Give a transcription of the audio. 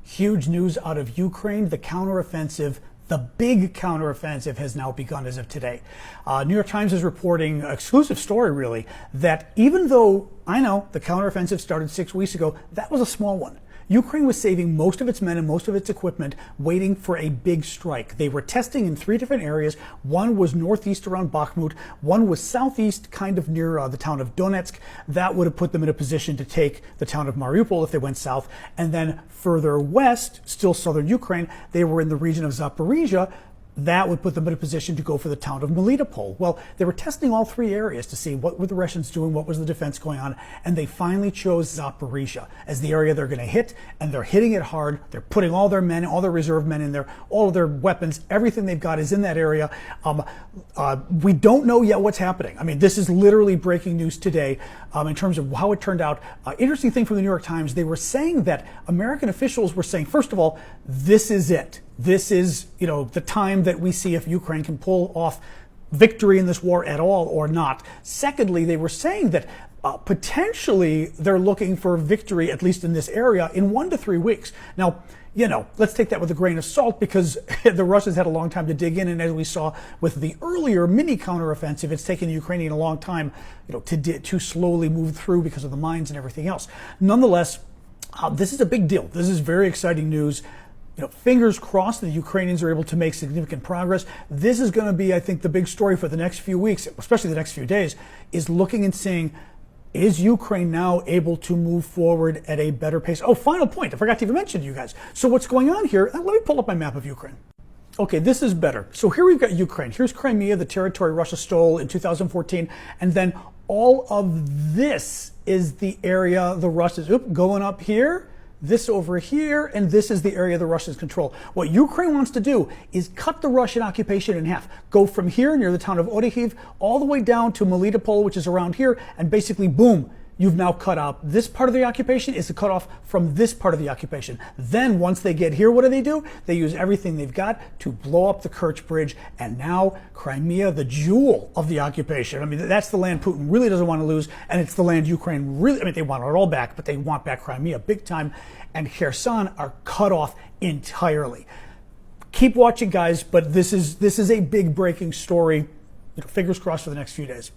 Huge news out of Ukraine. The counteroffensive, the big counteroffensive, has now begun as of today. New York Times is reporting, exclusive story really, that even though I know the counteroffensive started 6 weeks ago, that was a small one. Ukraine was saving most of its men and most of its equipment, waiting for a big strike. They were testing in 3 different areas. One was northeast around Bakhmut. One was southeast, kind of near the town of Donetsk. That would have put them in a position to take the town of Mariupol if they went south. And then further west, still southern Ukraine, they were in the region of Zaporizhia. That would put them in a position to go for the town of Melitopol. Well, they were testing all 3 areas to see what were the Russians doing, what was the defense going on, and they finally chose Zaporizhia as the area they're going to hit, and they're hitting it hard. They're putting all their men, all their reserve men in there, all of their weapons, everything they've got is in that area. We don't know yet what's happening. I mean, this is literally breaking news today in terms of how it turned out. Interesting thing from the New York Times, they were saying that American officials were saying, first of all, this is it. This is, the time that we see if Ukraine can pull off victory in this war at all or not. Secondly, they were saying that potentially they're looking for victory, at least in this area, in 1 to 3 weeks. Now, let's take that with a grain of salt because the Russians had a long time to dig in. And as we saw with the earlier mini counteroffensive, it's taken the Ukrainian a long time, to slowly move through because of the mines and everything else. Nonetheless, this is a big deal. This is very exciting news. Fingers crossed that the Ukrainians are able to make significant progress. This is going to be, I think, the big story for the next few weeks, especially the next few days, is looking and seeing, is Ukraine now able to move forward at a better pace? Oh, final point. I forgot to even mention to you guys. So what's going on here? Let me pull up my map of Ukraine. Okay, this is better. So here we've got Ukraine. Here's Crimea, the territory Russia stole in 2014. And then all of this is the area the Russians, going up here. This over here, and this is the area the Russians control. What Ukraine wants to do is cut the Russian occupation in half. Go from here near the town of Orikhiv all the way down to Melitopol, which is around here, and basically, boom, you've now cut out this part of the occupation is to cut off from this part of the occupation. Then once they get here, what do? They use everything they've got to blow up the Kerch Bridge, and now Crimea, the jewel of the occupation. I mean, that's the land Putin really doesn't want to lose, and it's the land Ukraine really, they want it all back, but they want back Crimea big time, and Kherson are cut off entirely. Keep watching, guys, but this is a big breaking story. Fingers crossed for the next few days.